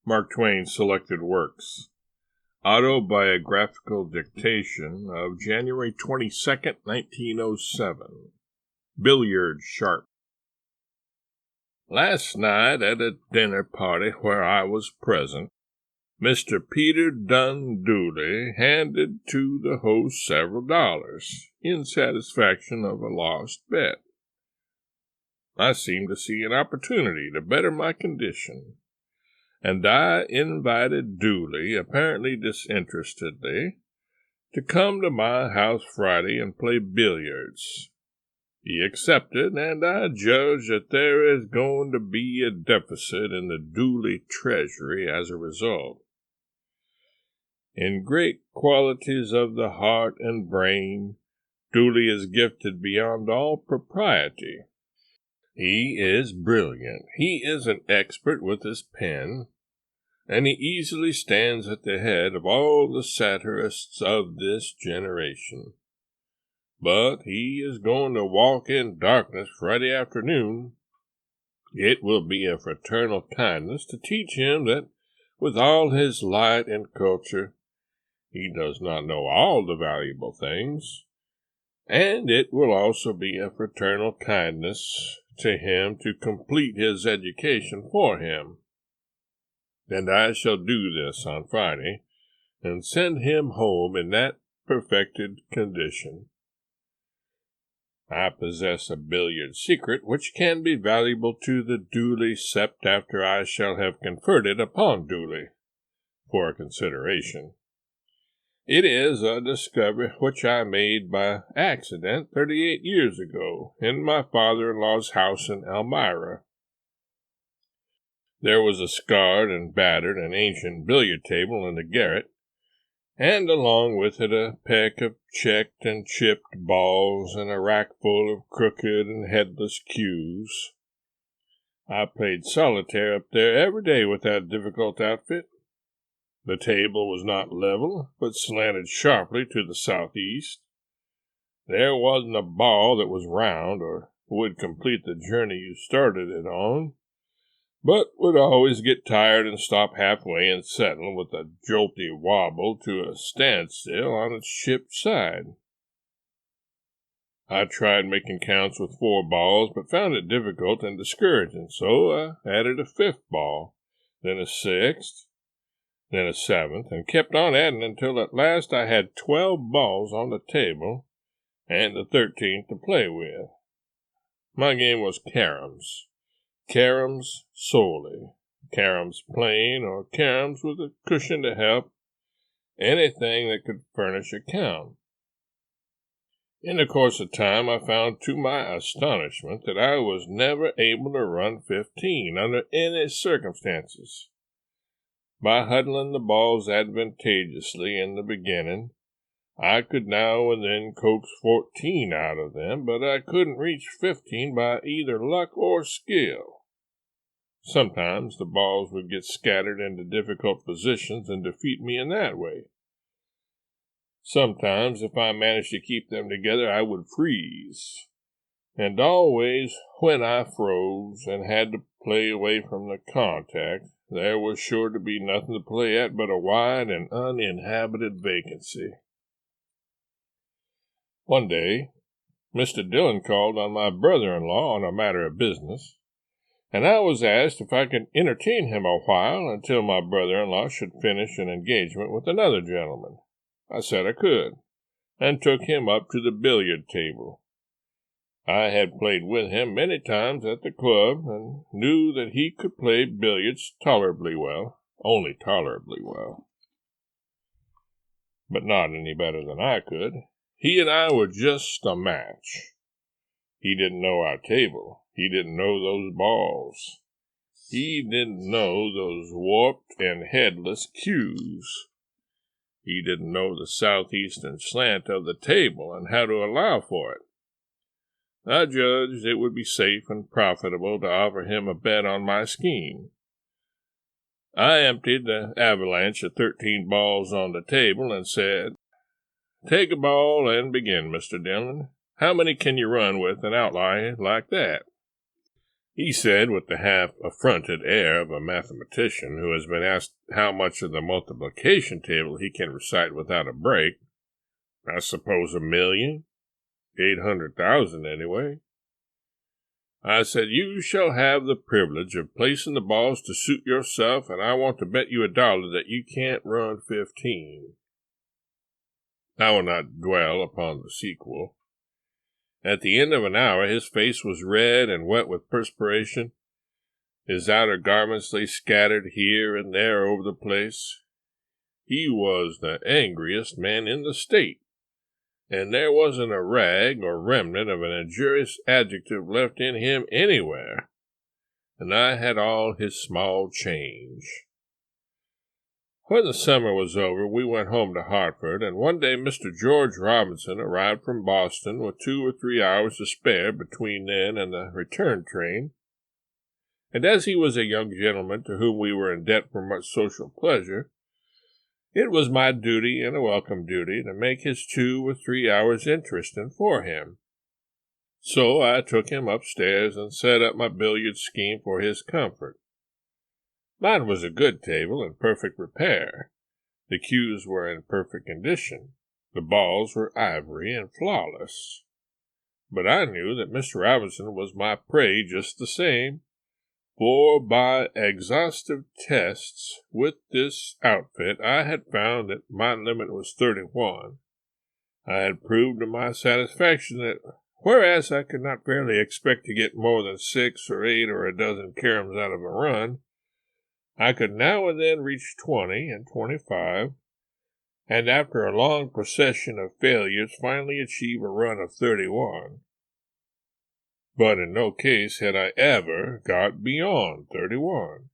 Mark Twain's selected works. Autobiographical Dictation of January 22nd, 1907. Billiard Sharp. Last night at a dinner party where I was present, Mr. Peter Dunn Dooley handed to the host several dollars in satisfaction of a lost bet. I seemed to see an opportunity to better my condition, and I invited Dooley, apparently disinterestedly, to come to my house Friday and play billiards. He accepted, and I judge that there is going to be a deficit in the Dooley treasury as a result. In great qualities of the heart and brain, Dooley is gifted beyond all propriety. He is brilliant. He is an expert with his pen, and he easily stands at the head of all the satirists of this generation. But he is going to walk in darkness Friday afternoon. It will be a fraternal kindness to teach him that with all his light and culture, he does not know all the valuable things, and it will also be a fraternal kindness to him to complete his education for him. And I shall do this on Friday, and send him home in that perfected condition. I possess a billiard secret which can be valuable to the Dooley sept after I shall have conferred it upon Dooley for a consideration. It is a discovery which I made by accident 38 years ago in my father-in-law's house in Elmira. There was a scarred and battered and ancient billiard table in the garret, and along with it a peck of checked and chipped balls and a rack full of crooked and headless cues. I played solitaire up there every day with that difficult outfit. The table was not level, but slanted sharply to the southeast. There wasn't a ball that was round or would complete the journey you started it on, but would always get tired and stop halfway and settle with a jolty wobble to a standstill on its chipped side. I tried making counts with 4 balls, but found it difficult and discouraging, so I added a 5th ball, then a 6th, then a 7th, and kept on adding until at last I had 12 balls on the table and the 13th to play with. My game was caroms. Caroms solely. Caroms plain or caroms with a cushion to help. Anything that could furnish a count. In the course of time, I found to my astonishment that I was never able to run 15 under any circumstances. By huddling the balls advantageously in the beginning, I could now and then coax 14 out of them, but I couldn't reach 15 by either luck or skill. Sometimes the balls would get scattered into difficult positions and defeat me in that way. Sometimes, if I managed to keep them together, I would freeze. And always, when I froze and had to play away from the contact, there was sure to be nothing to play at but a wide and uninhabited vacancy. One day, Mr. Dillon called on my brother-in-law on a matter of business, and I was asked if I could entertain him a while until my brother-in-law should finish an engagement with another gentleman. I said I could, and took him up to the billiard table. I had played with him many times at the club, and knew that he could play billiards tolerably well, only tolerably well, but not any better than I could. He and I were just a match. He didn't know our table. He didn't know those balls. He didn't know those warped and headless cues. He didn't know the southeastern slant of the table and how to allow for it. I judged it would be safe and profitable to offer him a bet on my scheme. I emptied the avalanche of 13 balls on the table and said, "Take a ball and begin, Mr. Dillon. How many can you run with an outlay like that?" He said, with the half-affronted air of a mathematician who has been asked how much of the multiplication table he can recite without a break, "I suppose 1,800,000 anyway." I said, "You shall have the privilege of placing the balls to suit yourself, and I want to bet you $1 that you can't run 15. I will not dwell upon the sequel. At the end of an hour, his face was red and wet with perspiration. His outer garments lay scattered here and there over the place. He was the angriest man in the state, and there wasn't a rag or remnant of an injurious adjective left in him anywhere, and I had all his small change. When the summer was over, we went home to Hartford, and one day Mr. George Robinson arrived from Boston with 2 or 3 hours to spare between then and the return train, and as he was a young gentleman to whom we were in debt for much social pleasure, it was my duty, and a welcome duty, to make his 2 or 3 hours interesting for him. So I took him upstairs and set up my billiard scheme for his comfort. Mine was a good table in perfect repair. The cues were in perfect condition. The balls were ivory and flawless. But I knew that Mr. Robinson was my prey just the same, for by exhaustive tests with this outfit I had found that my limit was 31. I had proved to my satisfaction that whereas I could not fairly expect to get more than 6 or 8 or a dozen caroms out of a run, I could now and then reach 20 and 25, and after a long procession of failures finally achieve a run of 31. But in no case had I ever got beyond 31.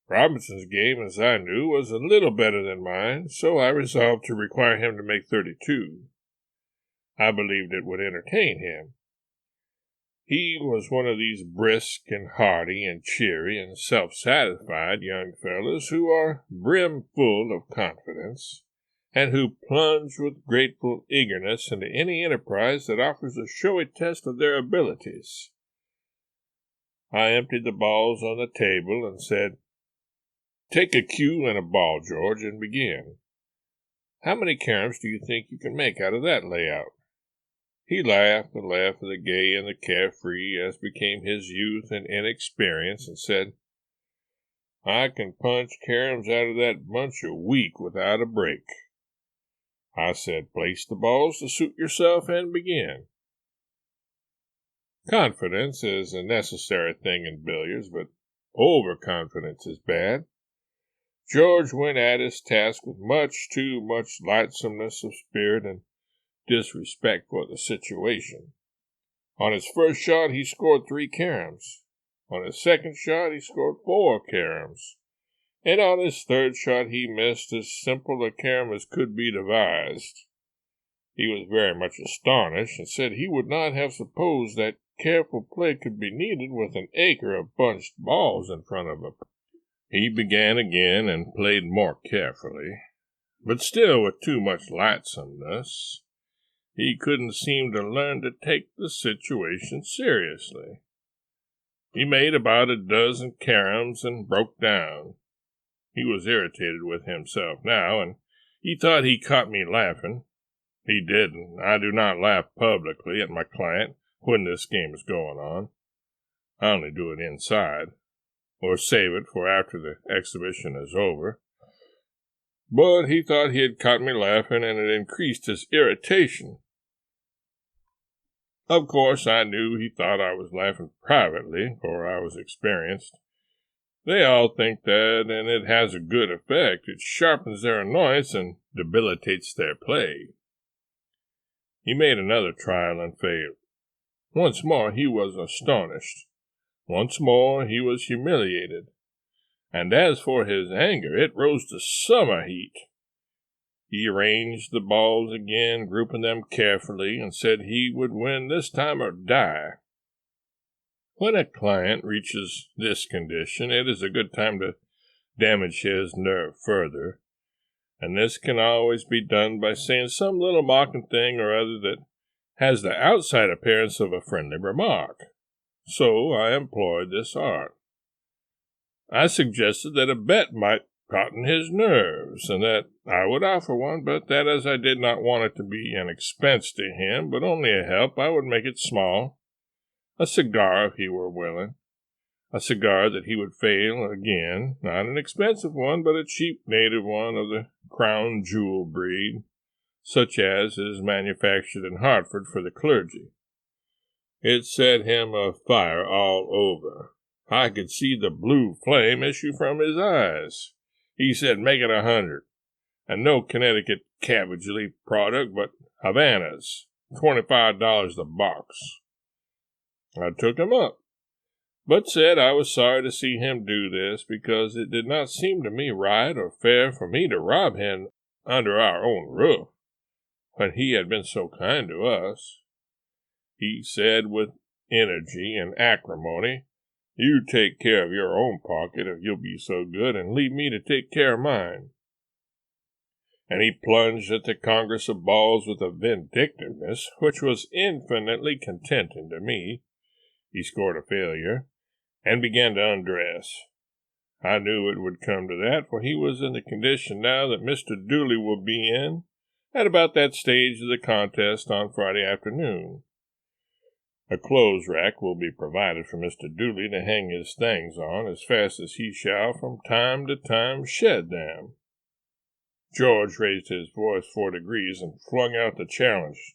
Robinson's game, as I knew, was a little better than mine, so I resolved to require him to make 32. I believed it would entertain him. He was one of these brisk and hearty and cheery and self-satisfied young fellows who are brimful of confidence, and who plunge with grateful eagerness into any enterprise that offers a showy test of their abilities. I emptied the balls on the table and said, "Take a cue and a ball, George, and begin. How many caroms do you think you can make out of that layout?" He laughed the laugh of the gay and the carefree, as became his youth and inexperience, and said, "I can punch caroms out of that bunch a week without a break." I said, "Place the balls to suit yourself and begin." Confidence is a necessary thing in billiards, but overconfidence is bad. George went at his task with much too much lightsomeness of spirit and disrespect for the situation. On his first shot, he scored 3 caroms. On his second shot, he scored 4 caroms. And on his third shot, he missed as simple a carom as could be devised. He was very much astonished, and said he would not have supposed that careful play could be needed with an acre of bunched balls in front of him. He began again and played more carefully, but still with too much lightsomeness. He couldn't seem to learn to take the situation seriously. He made about a dozen caroms and broke down. He was irritated with himself now, and he thought he caught me laughing. He didn't. I do not laugh publicly at my client when this game is going on. I only do it inside, or save it for after the exhibition is over. But he thought he had caught me laughing, and it increased his irritation. Of course, I knew he thought I was laughing privately, for I was experienced. They all think that, and it has a good effect. It sharpens their annoyance and debilitates their play. He made another trial and failed. Once more he was astonished. Once more he was humiliated. And as for his anger, it rose to summer heat. He arranged the balls again, grouping them carefully, and said he would win this time or die. When a client reaches this condition, it is a good time to damage his nerve further, and this can always be done by saying some little mocking thing or other that has the outside appearance of a friendly remark. so I employed this art. I suggested that a bet might cotton his nerves, and that I would offer one, but that as I did not want it to be an expense to him, but only a help, I would make it small, a cigar if he were willing, a cigar that he would fail again, not an expensive one, but a cheap native one of the crown jewel breed, such as is manufactured in Hartford for the clergy. It set him afire all over. I could see the blue flame issue from his eyes. He said, "Make it 100, and no Connecticut cabbage leaf product, but Havanas, $25 the box." I took him up, but said I was sorry to see him do this, because it did not seem to me right or fair for me to rob him under our own roof, when he had been so kind to us. He said with energy and acrimony, "You take care of your own pocket if you'll be so good, and leave me to take care of mine." And he plunged at the Congress of balls with a vindictiveness which was infinitely contenting to me. He scored a failure, and began to undress. I knew it would come to that, for he was in the condition now that Mr. Dooley will be in at about that stage of the contest on Friday afternoon. A clothes rack will be provided for Mr. Dooley to hang his things on as fast as he shall from time to time shed them. George raised his voice 4 degrees and flung out the challenge,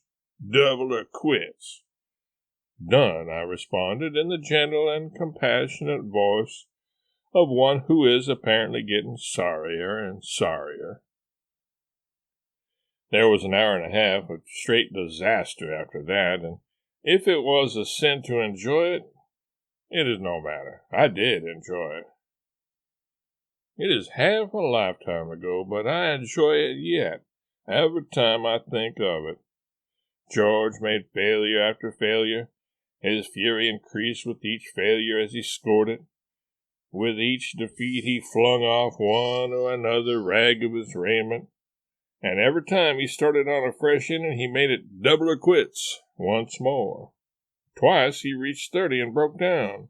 "Double or quits." "Done," I responded in the gentle and compassionate voice of one who is apparently getting sorrier and sorrier. There was an hour and a half of straight disaster after that, and if it was a sin to enjoy it, it is no matter. I did enjoy it. It is half a lifetime ago, but I enjoy it yet, every time I think of it. George made failure after failure. His fury increased with each failure as he scored it. With each defeat he flung off one or another rag of his raiment, and every time he started on a fresh inning he made it double or quits once more. Twice he reached 30 and broke down.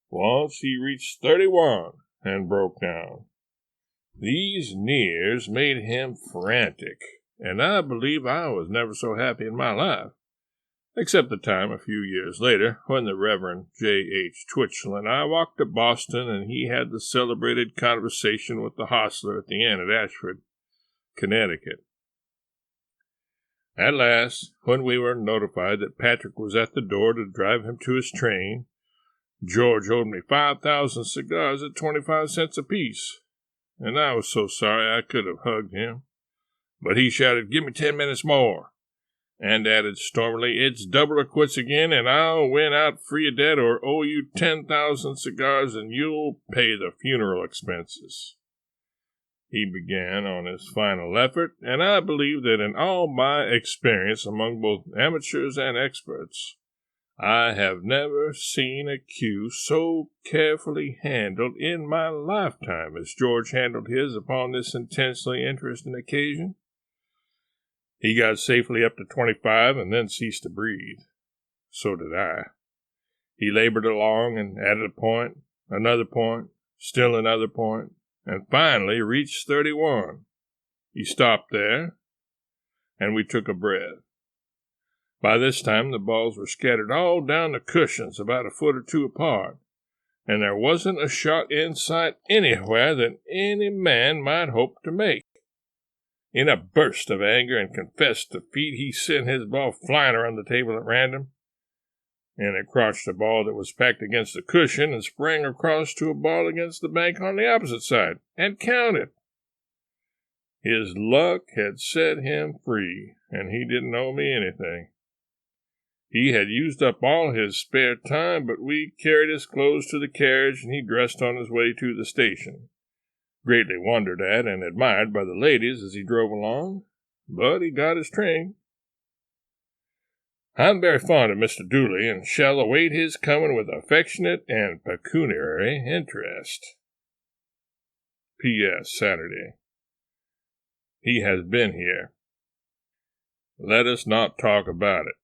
Once he reached 31 and broke down. These nears made him frantic, and I believe I was never so happy in my life, except the time a few years later when the Reverend J.H. Twitchell and I walked to Boston, and he had the celebrated conversation with the hostler at the inn at Ashford, Connecticut. At last, when we were notified that Patrick was at the door to drive him to his train, George owed me 5,000 cigars at 25 cents apiece, and I was so sorry I could have hugged him. But he shouted, "Give me 10 minutes more," and added stormily, "It's double or quits again, and I'll win out free of debt or owe you 10,000 cigars, and you'll pay the funeral expenses." He began on his final effort, and I believe that in all my experience among both amateurs and experts, I have never seen a cue so carefully handled in my lifetime as George handled his upon this intensely interesting occasion. He got safely up to 25 and then ceased to breathe. So did I. He labored along and added a point, another point, still another point, and finally reached 31. He stopped there, and we took a breath. By this time the balls were scattered all down the cushions about a foot or two apart, and there wasn't a shot in sight anywhere that any man might hope to make. In a burst of anger and confessed defeat, he sent his ball flying around the table at random, and it crotched a ball that was packed against the cushion and sprang across to a ball against the bank on the opposite side, and counted. His luck had set him free, and he didn't owe me anything. He had used up all his spare time, but we carried his clothes to the carriage, and he dressed on his way to the station, greatly wondered at and admired by the ladies as he drove along, but he got his train. I'm very fond of Mr. Dooley, and shall await his coming with affectionate and pecuniary interest. P.S. Saturday. He has been here. Let us not talk about it.